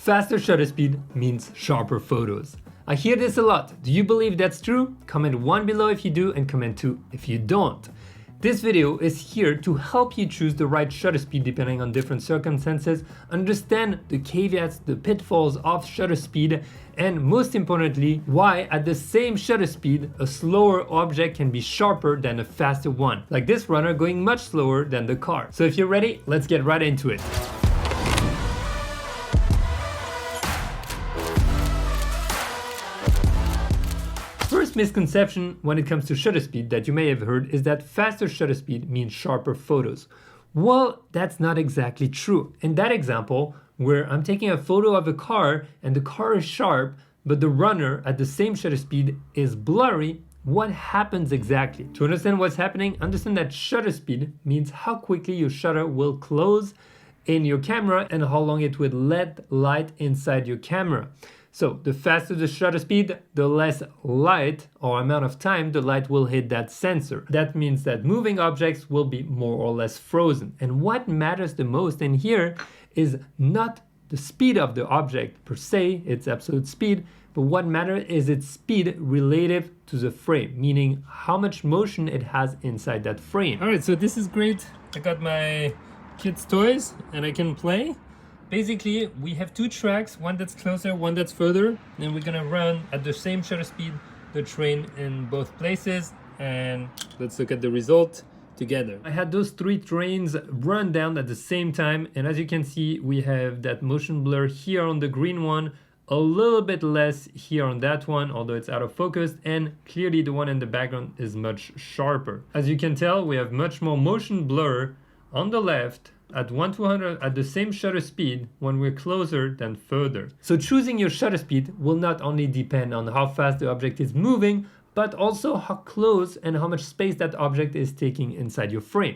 Faster shutter speed means sharper photos. I hear this a lot. Do you believe that's true? Comment 1 below if you do and comment 2 if you don't. This video is here to help you choose the right shutter speed depending on different circumstances, understand the caveats, the pitfalls of shutter speed, and most importantly, why at the same shutter speed, a slower object can be sharper than a faster one, like this runner going much slower than the car. So if you're ready, let's get right into it. First misconception when it comes to shutter speed that you may have heard is that faster shutter speed means sharper photos. Well, that's not exactly true. In that example, where I'm taking a photo of a car and the car is sharp, but the runner at the same shutter speed is blurry, what happens exactly? To understand what's happening, understand that shutter speed means how quickly your shutter will close in your camera and how long it will let light inside your camera. So the faster the shutter speed, the less light or amount of time the light will hit that sensor. That means that moving objects will be more or less frozen. And what matters the most in here is not the speed of the object per se, its absolute speed, but what matters is its speed relative to the frame, meaning how much motion it has inside that frame. All right, so this is great. I got my kids' toys and I can play. Basically, we have two tracks, one that's closer, one that's further, and we're gonna run at the same shutter speed the train in both places, and let's look at the result together. I had those three trains run down at the same time, and as you can see, we have that motion blur here on the green one, a little bit less here on that one, although it's out of focus, and clearly the one in the background is much sharper. As you can tell, we have much more motion blur on the left at 1/200 at the same shutter speed when we're closer than further. So choosing your shutter speed will not only depend on how fast the object is moving, but also how close and how much space that object is taking inside your frame.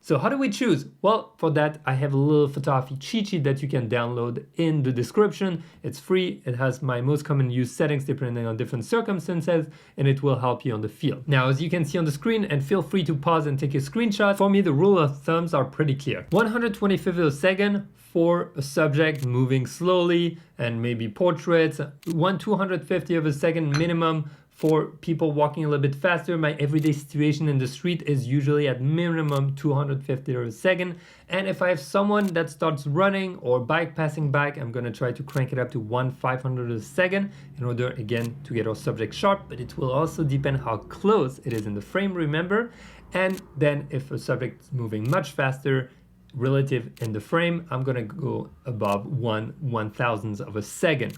So how do we choose? Well, for that, I have a little photography cheat sheet that you can download in the description. It's free. It has my most common used settings depending on different circumstances, and it will help you on the field. Now, as you can see on the screen, and feel free to pause and take a screenshot, for me, the rule of thumbs are pretty clear. 125th of a second for a subject moving slowly and maybe portraits, 1/250th of a second minimum for people walking a little bit faster. My everyday situation in the street is usually at minimum 250 a second. And if I have someone that starts running or bike passing by, I'm gonna try to crank it up to 1/500 a second in order, again, to get our subject sharp, but it will also depend how close it is in the frame, remember? And then if a subject is moving much faster, relative in the frame, I'm gonna go above 1/1000th of a second.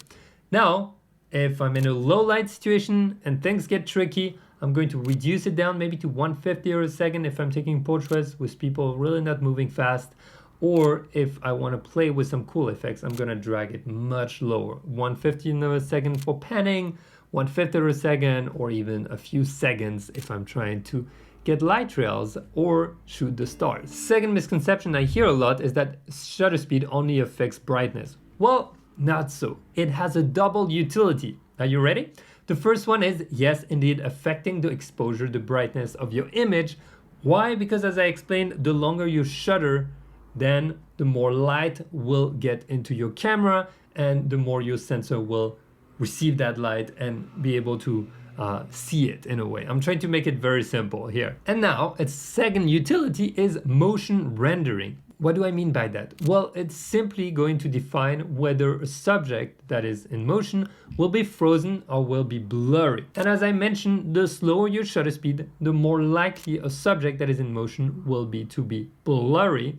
Now, if I'm in a low light situation and things get tricky, I'm going to reduce it down maybe to 150 a second if I'm taking portraits with people really not moving fast. Or if I want to play with some cool effects, I'm going to drag it much lower. 150 a second for panning, 150 a second, or even a few seconds if I'm trying to get light trails or shoot the stars. Second misconception I hear a lot is that shutter speed only affects brightness. Well, not so. It has a double utility. Are you ready? The first one is, yes, indeed, affecting the exposure, the brightness of your image. Why? Because as I explained, the longer your shutter, then the more light will get into your camera and the more your sensor will receive that light and be able to see it in a way. I'm trying to make it very simple here. And now its second utility is motion rendering. What do I mean by that? Well, it's simply going to define whether a subject that is in motion will be frozen or will be blurry. And as I mentioned, the slower your shutter speed, the more likely a subject that is in motion will be to be blurry.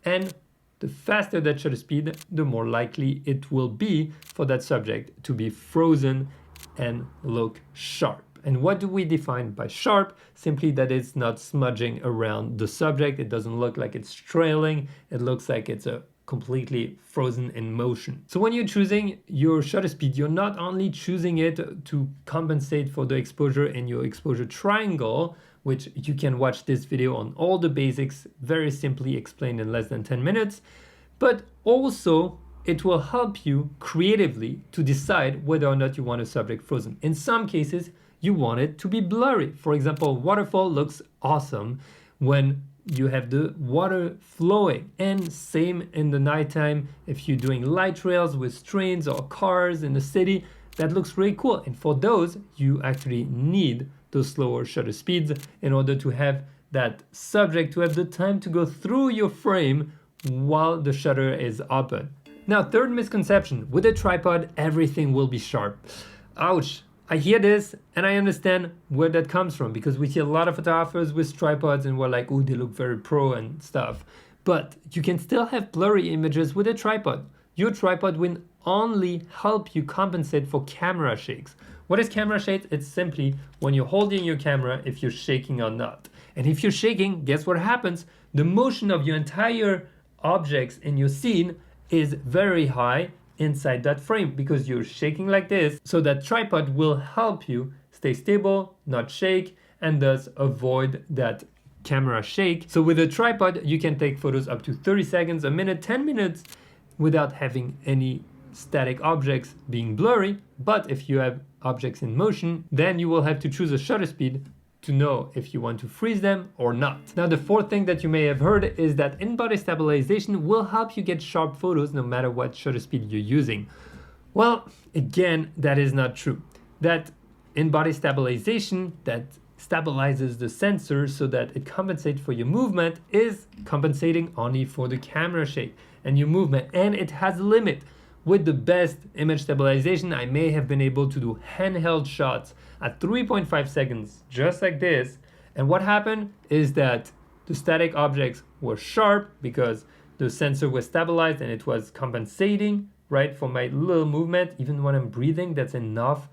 And the faster that shutter speed, the more likely it will be for that subject to be frozen and look sharp. And what do we define by sharp? Simply that it's not smudging around the subject. It doesn't look like it's trailing. It looks like it's a completely frozen in motion. So when you're choosing your shutter speed, you're not only choosing it to compensate for the exposure in your exposure triangle, which you can watch this video on all the basics, very simply explained in less than 10 minutes, but also it will help you creatively to decide whether or not you want a subject frozen. In some cases, you want it to be blurry. For example, waterfall looks awesome when you have the water flowing. And same in the nighttime, if you're doing light trails with trains or cars in the city, that looks really cool. And for those, you actually need those slower shutter speeds in order to have that subject to have the time to go through your frame while the shutter is open. Now, third misconception, with a tripod, everything will be sharp. Ouch. I hear this and I understand where that comes from, because we see a lot of photographers with tripods and we're like, oh, they look very pro and stuff. But you can still have blurry images with a tripod. Your tripod will only help you compensate for camera shakes. What is camera shakes? It's simply when you're holding your camera, if you're shaking or not. And if you're shaking, guess what happens? The motion of your entire objects in your scene is very high inside that frame because you're shaking like this. So that tripod will help you stay stable, not shake, and thus avoid that camera shake. So with a tripod, you can take photos up to 30 seconds, a minute, 10 minutes without having any static objects being blurry. But if you have objects in motion, then you will have to choose a shutter speed to know if you want to freeze them or not. Now, the fourth thing that you may have heard is that in-body stabilization will help you get sharp photos no matter what shutter speed you're using. Well, again, that is not true. That in-body stabilization that stabilizes the sensor so that it compensates for your movement is compensating only for the camera shake and your movement, and it has a limit. With the best image stabilization, I may have been able to do handheld shots at 3.5 seconds, just like this. And what happened is that the static objects were sharp because the sensor was stabilized and it was compensating, right, for my little movement. Even when I'm breathing, that's enough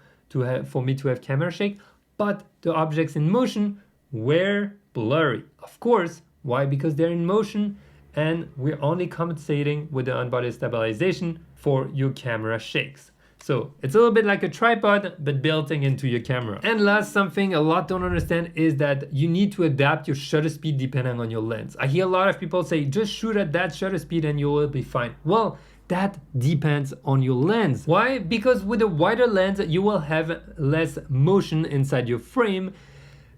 for me to have camera shake. But the objects in motion were blurry. Of course, why? Because they're in motion and we're only compensating with the on-body stabilization for your camera shakes. So it's a little bit like a tripod, but built into your camera. And last, something a lot don't understand is that you need to adapt your shutter speed depending on your lens. I hear a lot of people say, just shoot at that shutter speed and you will be fine. Well, that depends on your lens. Why? Because with a wider lens, you will have less motion inside your frame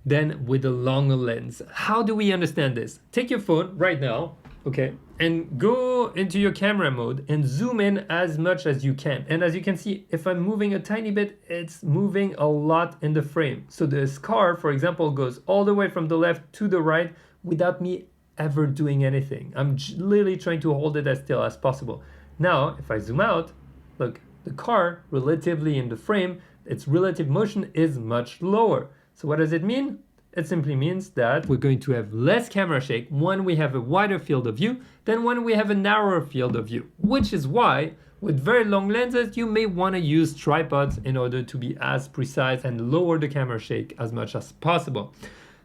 than with a longer lens. How do we understand this? Take your phone right now, okay, and go into your camera mode and zoom in as much as you can. And as you can see, if I'm moving a tiny bit, it's moving a lot in the frame. So the scar, for example, goes all the way from the left to the right without me ever doing anything. I'm literally trying to hold it as still as possible. Now, if I zoom out, look, the car relatively in the frame, its relative motion is much lower. So what does it mean? It simply means that we're going to have less camera shake when we have a wider field of view than when we have a narrower field of view, which is why with very long lenses, you may want to use tripods in order to be as precise and lower the camera shake as much as possible.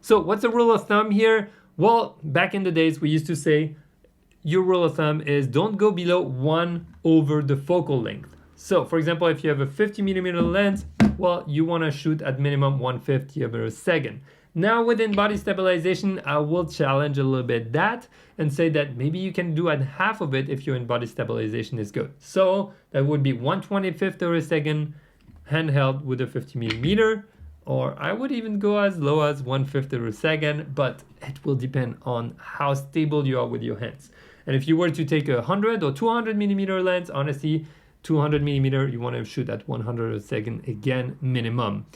So what's the rule of thumb here? Well, back in the days, we used to say your rule of thumb is don't go below 1 over the focal length. So for example, if you have a 50mm lens, well, you want to shoot at minimum 1/50 of a second. Now within body stabilization, I will challenge a little bit that and say that maybe you can do at half of it if your in-body stabilization is good. So that would be 1/25 of a second handheld with a 50mm, or I would even go as low as 1/5 of a second, but it will depend on how stable you are with your hands. And if you were to take a 100 or 200mm lens, honestly, 200mm, you want to shoot at 100 a second again, minimum.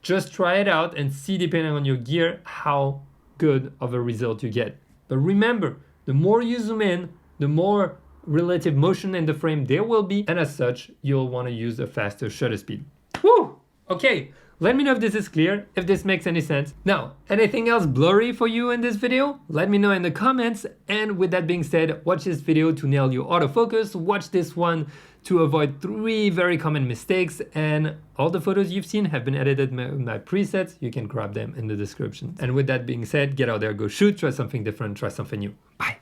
Just try it out and see, depending on your gear, how good of a result you get. But remember, the more you zoom in, the more relative motion in the frame there will be, and as such, you'll want to use a faster shutter speed. Woo! Okay, let me know if this is clear, if this makes any sense. Now, anything else blurry for you in this video? Let me know in the comments. And with that being said, watch this video to nail your autofocus, watch this one to avoid 3 very common mistakes, and all the photos you've seen have been edited with my presets. You can grab them in the description. And with that being said, get out there, go shoot, try something different, try something new. Bye.